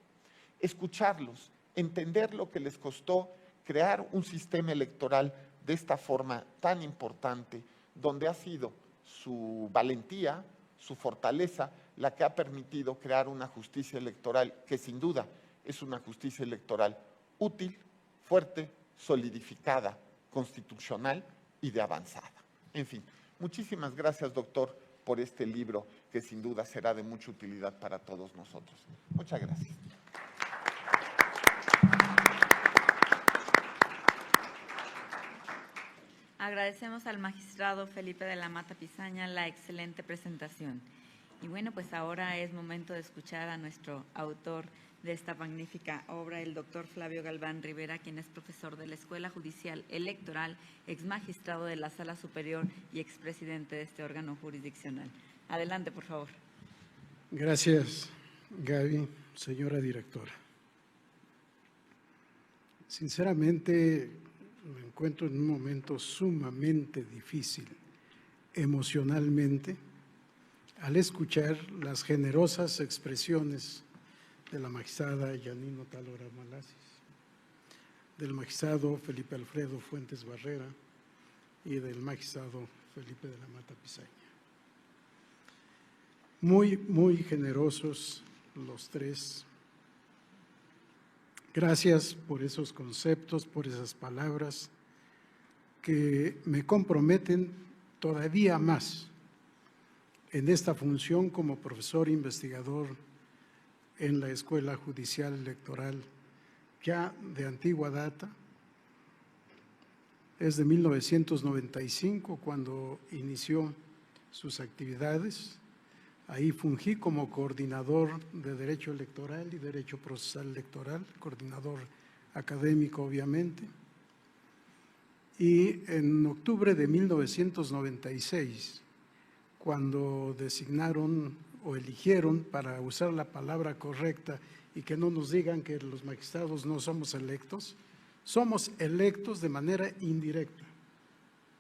escucharlos, entender lo que les costó crear un sistema electoral de esta forma tan importante, donde ha sido su valentía, su fortaleza, la que ha permitido crear una justicia electoral que sin duda es una justicia electoral útil, fuerte, solidificada, constitucional y de avanzada. En fin, muchísimas gracias, doctor, por este libro que sin duda será de mucha utilidad para todos nosotros. Muchas gracias.
Agradecemos al magistrado Felipe de la Mata Pizaña la excelente presentación. Y bueno, pues ahora es momento de escuchar a nuestro autor de esta magnífica obra, el doctor Flavio Galván Rivera, quien es profesor de la Escuela Judicial Electoral, exmagistrado de la Sala Superior y expresidente de este órgano jurisdiccional. Adelante, por favor.
Gracias, Gaby, señora directora. Sinceramente, me encuentro en un momento sumamente difícil emocionalmente al escuchar las generosas expresiones de la magistrada Yanino Otalora Malasis, del magistrado Felipe Alfredo Fuentes Barrera y del magistrado Felipe de la Mata Pizaña. Muy generosos los tres. Gracias por esos conceptos, por esas palabras que me comprometen todavía más en esta función como profesor investigador en la Escuela Judicial Electoral, ya de antigua data. Es de 1995 cuando inició sus actividades. Ahí fungí como coordinador de Derecho Electoral y Derecho Procesal Electoral, coordinador académico obviamente. Y en octubre de 1996, cuando designaron o eligieron, para usar la palabra correcta y que no nos digan que los magistrados no somos electos de manera indirecta,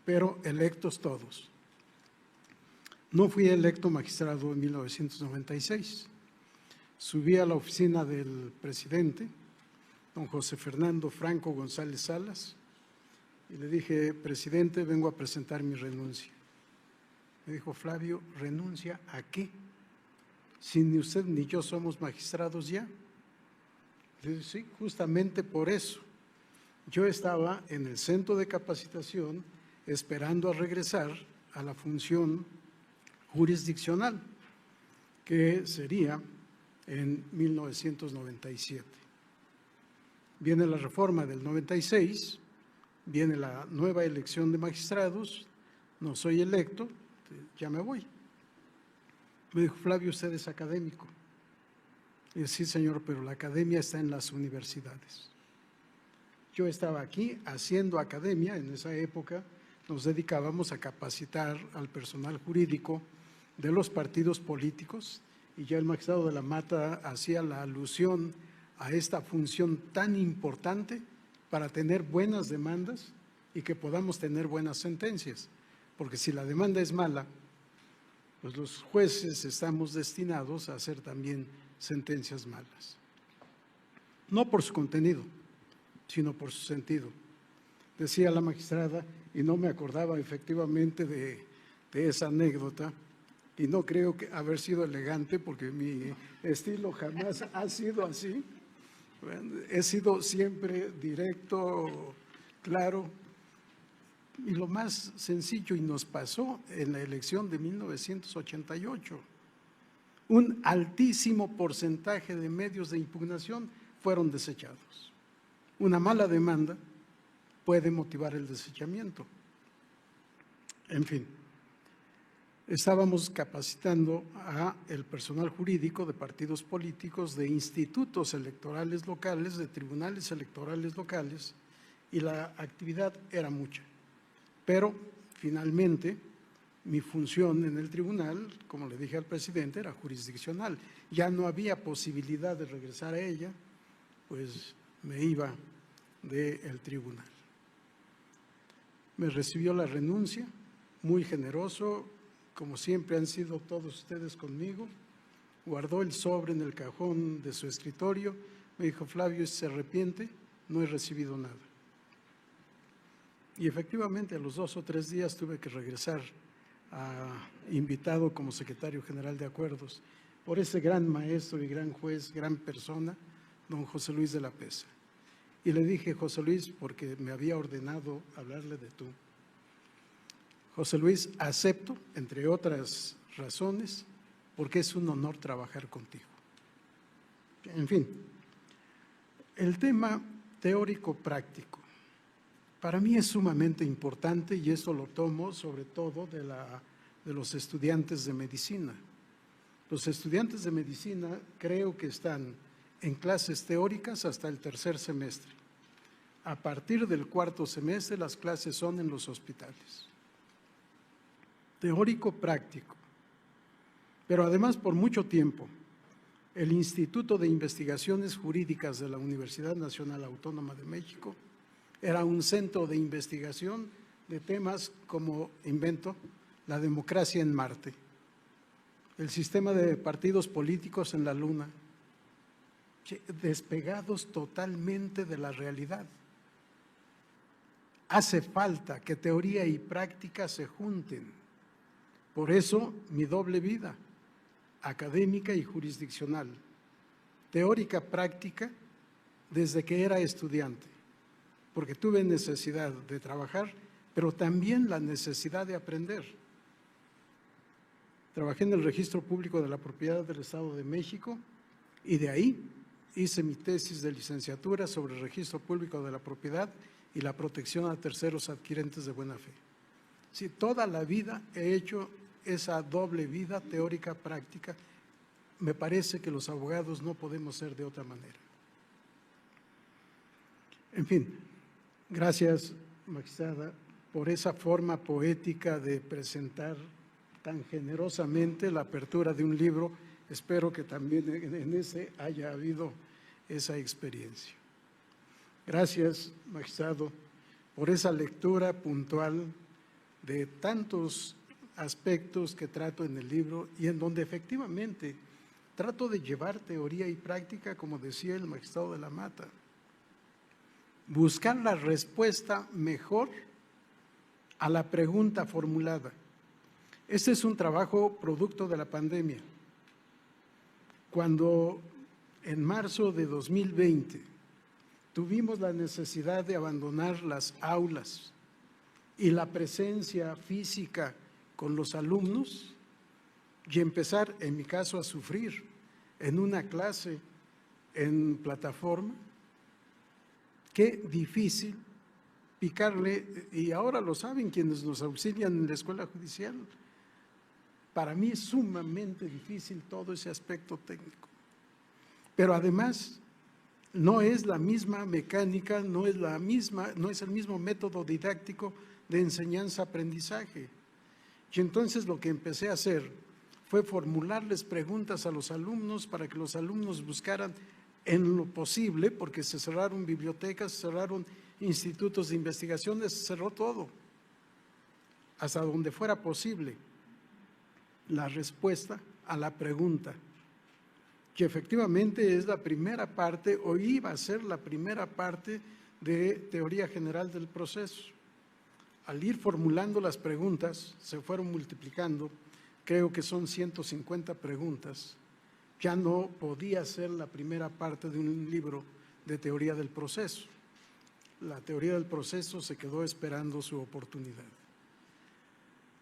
pero electos todos. No fui electo magistrado en 1996. Subí a la oficina del presidente, don José Fernando Franco González Salas, y le dije: presidente, vengo a presentar mi renuncia. Me dijo: Flavio, ¿renuncia a qué? Si ni usted ni yo somos magistrados ya. Le dije: sí, justamente por eso. Yo estaba en el centro de capacitación esperando a regresar a la función jurisdiccional, que sería en 1997. Viene la reforma del 96, viene la nueva elección de magistrados, no soy electo, ya me voy. Me dijo: Flavio, usted es académico. Y dije: sí, señor, pero la academia está en las universidades. Yo estaba aquí haciendo academia, en esa época nos dedicábamos a capacitar al personal jurídico de los partidos políticos, y ya el magistrado de la Mata hacía la alusión a esta función tan importante para tener buenas demandas y que podamos tener buenas sentencias, porque si la demanda es mala, pues los jueces estamos destinados a hacer también sentencias malas. No por su contenido, sino por su sentido. Decía la magistrada, y no me acordaba efectivamente de esa anécdota, y no creo que haber sido elegante, porque mi estilo jamás ha sido así. He sido siempre directo, claro, y lo más sencillo, y nos pasó en la elección de 1988. Un altísimo porcentaje de medios de impugnación fueron desechados. Una mala demanda puede motivar el desechamiento. En fin, estábamos capacitando a el personal jurídico de partidos políticos, de institutos electorales locales, de tribunales electorales locales, y la actividad era mucha. Pero finalmente mi función en el tribunal, como le dije al presidente, era jurisdiccional. Ya no había posibilidad de regresar a ella, pues me iba del tribunal. Me recibió la renuncia, muy generoso, como siempre han sido todos ustedes conmigo. Guardó el sobre en el cajón de su escritorio, me dijo: Flavio, ¿se arrepiente? No he recibido nada. Y efectivamente a los 2 o 3 días tuve que regresar invitado como secretario general de acuerdos por ese gran maestro y gran juez, gran persona, don José Luis de la Pesa. Y le dije, José Luis, porque me había ordenado hablarle de tú. José Luis, acepto, entre otras razones, porque es un honor trabajar contigo. En fin, el tema teórico-práctico para mí es sumamente importante y esto lo tomo sobre todo de los estudiantes de medicina. Los estudiantes de medicina creo que están en clases teóricas hasta el tercer semestre. A partir del cuarto semestre las clases son en los hospitales. Teórico-práctico. Pero además por mucho tiempo el Instituto de Investigaciones Jurídicas de la Universidad Nacional Autónoma de México era un centro de investigación de temas como, invento, la democracia en Marte, el sistema de partidos políticos en la Luna, despegados totalmente de la realidad. Hace falta que teoría y práctica se junten. Por eso mi doble vida, académica y jurisdiccional, teórica, práctica, desde que era estudiante, porque tuve necesidad de trabajar, pero también la necesidad de aprender. Trabajé en el Registro Público de la Propiedad del Estado de México y de ahí hice mi tesis de licenciatura sobre el Registro Público de la Propiedad y la protección a terceros adquirentes de buena fe. Sí, toda la vida he hecho esa doble vida teórica, práctica. Me parece que los abogados no podemos ser de otra manera. En fin, gracias, magistrada, por esa forma poética de presentar tan generosamente la apertura de un libro. Espero que también en ese haya habido esa experiencia. Gracias, magistrado, por esa lectura puntual de tantos aspectos que trato en el libro y en donde efectivamente trato de llevar teoría y práctica, como decía el magistrado de la Mata. Buscar la respuesta mejor a la pregunta formulada. Este es un trabajo producto de la pandemia. Cuando en marzo de 2020 tuvimos la necesidad de abandonar las aulas y la presencia física con los alumnos y empezar, en mi caso, a sufrir en una clase en plataforma, qué difícil picarle, y ahora lo saben quienes nos auxilian en la escuela judicial. Para mí es sumamente difícil todo ese aspecto técnico. Pero además no es la misma mecánica, no es el mismo método didáctico de enseñanza-aprendizaje. Y entonces lo que empecé a hacer fue formularles preguntas a los alumnos para que los alumnos buscaran en lo posible, porque se cerraron bibliotecas, se cerraron institutos de investigación, se cerró todo, hasta donde fuera posible, la respuesta a la pregunta, que efectivamente es la primera parte, o iba a ser la primera parte de teoría general del proceso. Al ir formulando las preguntas, se fueron multiplicando, creo que son 150 preguntas, ya no podía ser la primera parte de un libro de teoría del proceso. La teoría del proceso se quedó esperando su oportunidad.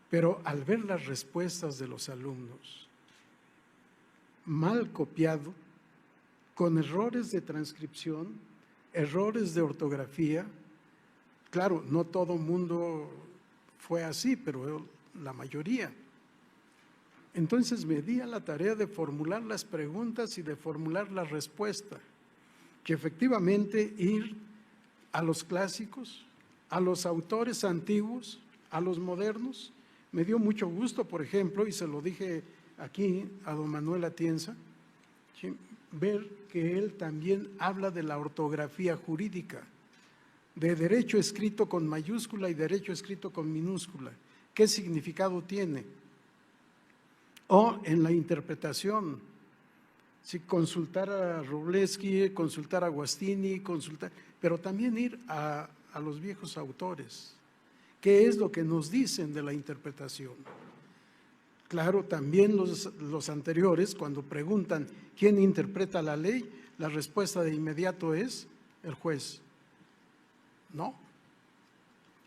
Pero al ver las respuestas de los alumnos, mal copiado, con errores de transcripción, errores de ortografía, claro, no todo mundo fue así, pero la mayoría. Entonces me di a la tarea de formular las preguntas y de formular la respuesta, que efectivamente ir a los clásicos, a los autores antiguos, a los modernos. Me dio mucho gusto, por ejemplo, y se lo dije aquí a don Manuel Atienza, ver que él también habla de la ortografía jurídica, de derecho escrito con mayúscula y derecho escrito con minúscula. ¿Qué significado tiene? O en la interpretación, si consultar a Wroblewski, consultar a Guastini, pero también ir a los viejos autores. ¿Qué es lo que nos dicen de la interpretación? Claro, también los anteriores, cuando preguntan quién interpreta la ley, la respuesta de inmediato es el juez. No.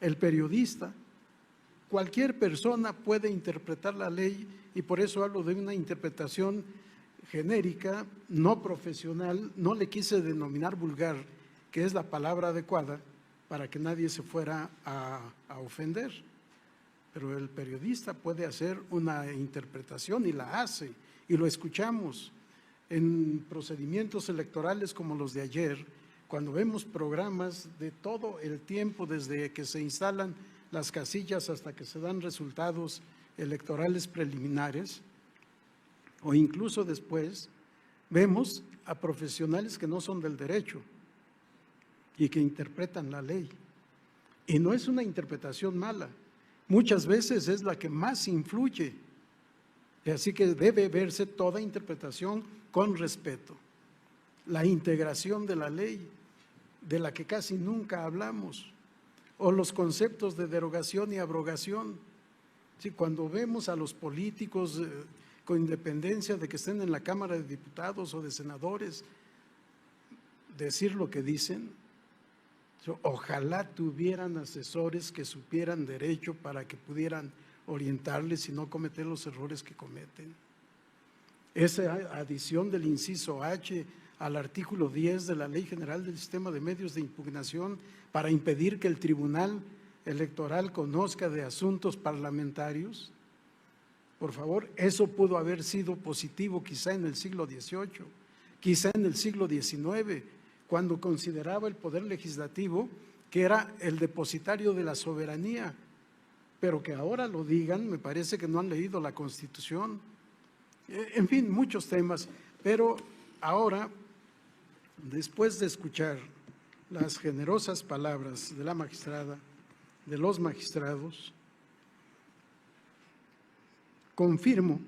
El periodista, cualquier persona puede interpretar la ley, y por eso hablo de una interpretación genérica, no profesional. No le quise denominar vulgar, que es la palabra adecuada para que nadie se fuera a ofender. Pero el periodista puede hacer una interpretación y la hace, y lo escuchamos en procedimientos electorales como los de ayer, cuando vemos programas de todo el tiempo, desde que se instalan las casillas hasta que se dan resultados electorales preliminares, o incluso después, vemos a profesionales que no son del derecho y que interpretan la ley. Y no es una interpretación mala, muchas veces es la que más influye. Así que debe verse toda interpretación con respeto. La integración de la ley, de la que casi nunca hablamos, o los conceptos de derogación y abrogación. Sí, cuando vemos a los políticos, con independencia de que estén en la Cámara de Diputados o de senadores, decir lo que dicen, ojalá tuvieran asesores que supieran derecho para que pudieran orientarles y no cometer los errores que cometen. Esa adición del inciso H al artículo 10 de la Ley General del Sistema de Medios de Impugnación para impedir que el Tribunal Electoral conozca de asuntos parlamentarios, por favor, eso pudo haber sido positivo quizá en el siglo XVIII, quizá en el siglo XIX, cuando consideraba el Poder Legislativo que era el depositario de la soberanía, pero que ahora lo digan, me parece que no han leído la Constitución. En fin, muchos temas, pero ahora, después de escuchar las generosas palabras de la magistrada, de los magistrados, confirmo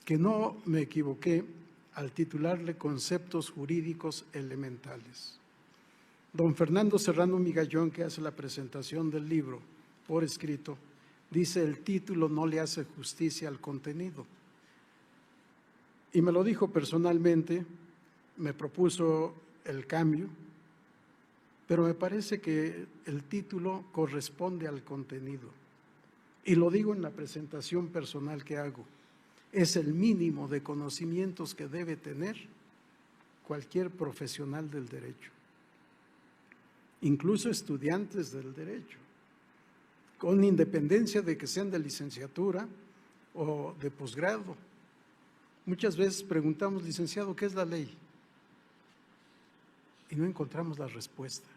que no me equivoqué al titularle conceptos jurídicos elementales. Don Fernando Serrano Migallón, que hace la presentación del libro por escrito, dice: el título no le hace justicia al contenido. Y me lo dijo personalmente, me propuso el cambio, pero me parece que el título corresponde al contenido. Y lo digo en la presentación personal que hago. Es el mínimo de conocimientos que debe tener cualquier profesional del derecho, incluso estudiantes del derecho, con independencia de que sean de licenciatura o de posgrado. Muchas veces preguntamos: licenciado, ¿qué es la ley? Y no encontramos la respuesta.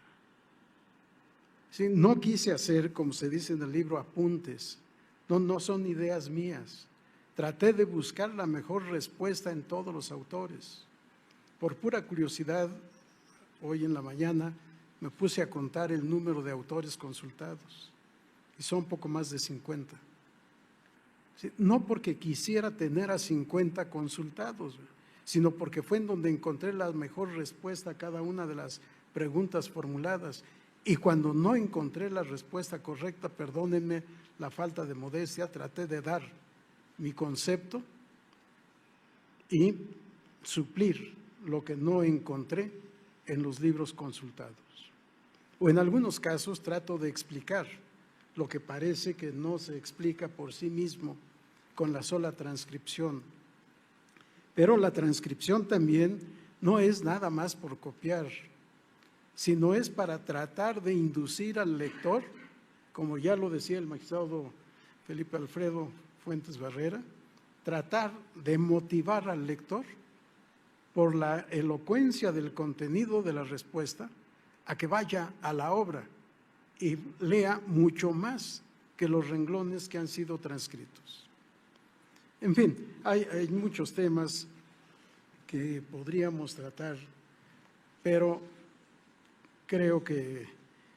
Sí, no quise hacer, como se dice en el libro, apuntes. No son ideas mías. Traté de buscar la mejor respuesta en todos los autores. Por pura curiosidad, hoy en la mañana me puse a contar el número de autores consultados y son poco más de 50. Sí, no porque quisiera tener a 50 consultados, sino porque fue en donde encontré la mejor respuesta a cada una de las preguntas formuladas. Y cuando no encontré la respuesta correcta, perdónenme la falta de modestia, traté de dar mi concepto y suplir lo que no encontré en los libros consultados. O en algunos casos trato de explicar lo que parece que no se explica por sí mismo con la sola transcripción. Pero la transcripción también no es nada más por copiar, sino es para tratar de inducir al lector, como ya lo decía el magistrado Felipe Alfredo Fuentes Barrera, tratar de motivar al lector por la elocuencia del contenido de la respuesta a que vaya a la obra y lea mucho más que los renglones que han sido transcritos. En fin, hay muchos temas que podríamos tratar, pero creo que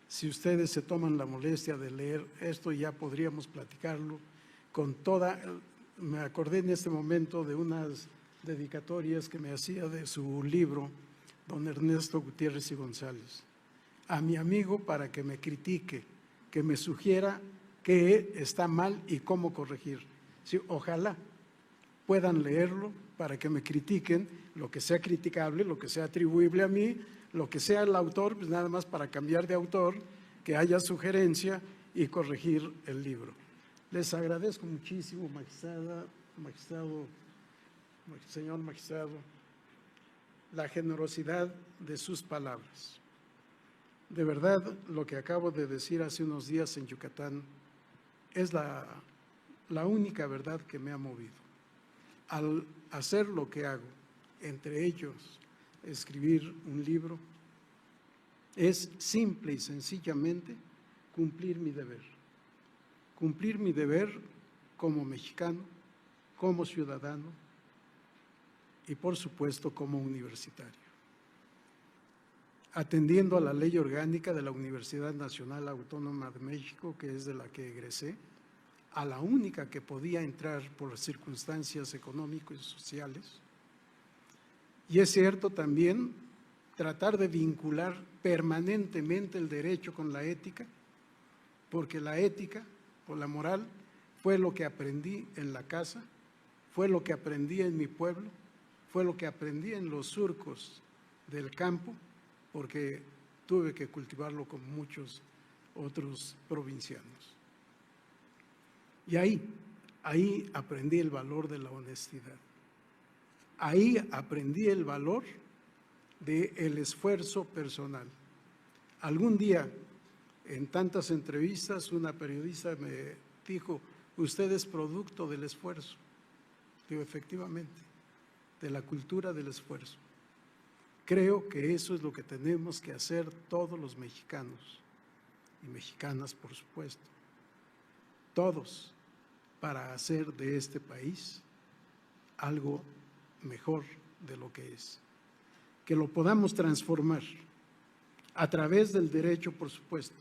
si ustedes se toman la molestia de leer esto, ya podríamos platicarlo con toda. Me acordé en este momento de unas dedicatorias que me hacía de su libro don Ernesto Gutiérrez y González, a mi amigo para que me critique, que me sugiera qué está mal y cómo corregir. Sí, ojalá puedan leerlo para que me critiquen lo que sea criticable, lo que sea atribuible a mí, lo que sea el autor, pues nada más para cambiar de autor, que haya sugerencia y corregir el libro. Les agradezco muchísimo, señor magistrado, la generosidad de sus palabras. De verdad, lo que acabo de decir hace unos días en Yucatán es la única verdad que me ha movido. Al hacer lo que hago, entre ellos escribir un libro, es simple y sencillamente cumplir mi deber. Cumplir mi deber como mexicano, como ciudadano y, por supuesto, como universitario. Atendiendo a la ley orgánica de la Universidad Nacional Autónoma de México, que es de la que egresé, a la única que podía entrar por circunstancias económicas y sociales. Y es cierto también tratar de vincular permanentemente el derecho con la ética, porque la ética o la moral fue lo que aprendí en la casa, fue lo que aprendí en mi pueblo, fue lo que aprendí en los surcos del campo, porque tuve que cultivarlo con muchos otros provincianos. Y ahí aprendí el valor de la honestidad. Ahí aprendí el valor del esfuerzo personal. Algún día, en tantas entrevistas, una periodista me dijo, usted es producto del esfuerzo. Digo, efectivamente, de la cultura del esfuerzo. Creo que eso es lo que tenemos que hacer todos los mexicanos y mexicanas, por supuesto, todos, para hacer de este país algo mejor de lo que es. Que lo podamos transformar a través del derecho, por supuesto,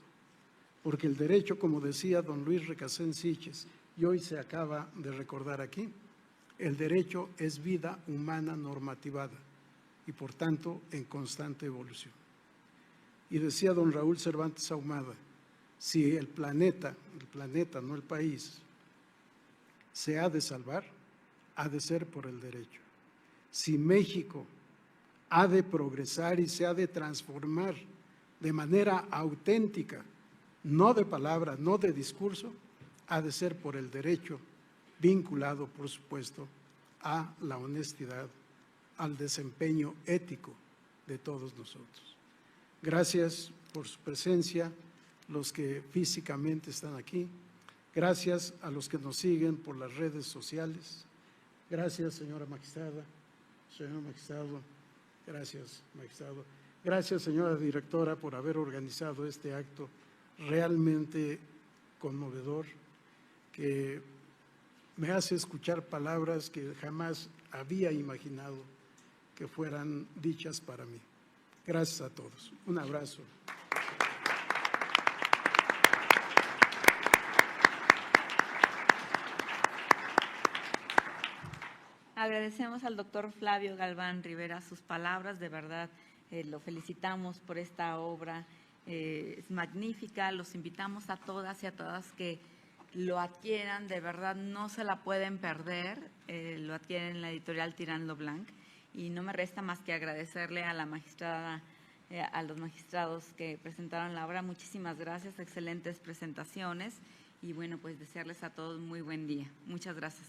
porque el derecho, como decía don Luis Recasén Siches, y hoy se acaba de recordar aquí, el derecho es vida humana normativada y, por tanto, en constante evolución. Y decía don Raúl Cervantes Ahumada, si el planeta, no el país, se ha de salvar, ha de ser por el derecho. Si México ha de progresar y se ha de transformar de manera auténtica, no de palabra, no de discurso, ha de ser por el derecho, vinculado, por supuesto, a la honestidad, al desempeño ético de todos nosotros. Gracias por su presencia, los que físicamente están aquí. Gracias a los que nos siguen por las redes sociales. Gracias, señora magistrada, señor magistrado. Gracias, magistrado. Gracias, señora directora, por haber organizado este acto realmente conmovedor, que me hace escuchar palabras que jamás había imaginado que fueran dichas para mí. Gracias a todos. Un abrazo.
Agradecemos al doctor Flavio Galván Rivera sus palabras, de verdad lo felicitamos por esta obra, es magnífica, los invitamos a todas y a todas que lo adquieran, de verdad no se la pueden perder, lo adquieren en la editorial Tirando Blanc, y no me resta más que agradecerle a la magistrada, a los magistrados que presentaron la obra. Muchísimas gracias, excelentes presentaciones, y bueno, pues desearles a todos muy buen día. Muchas gracias.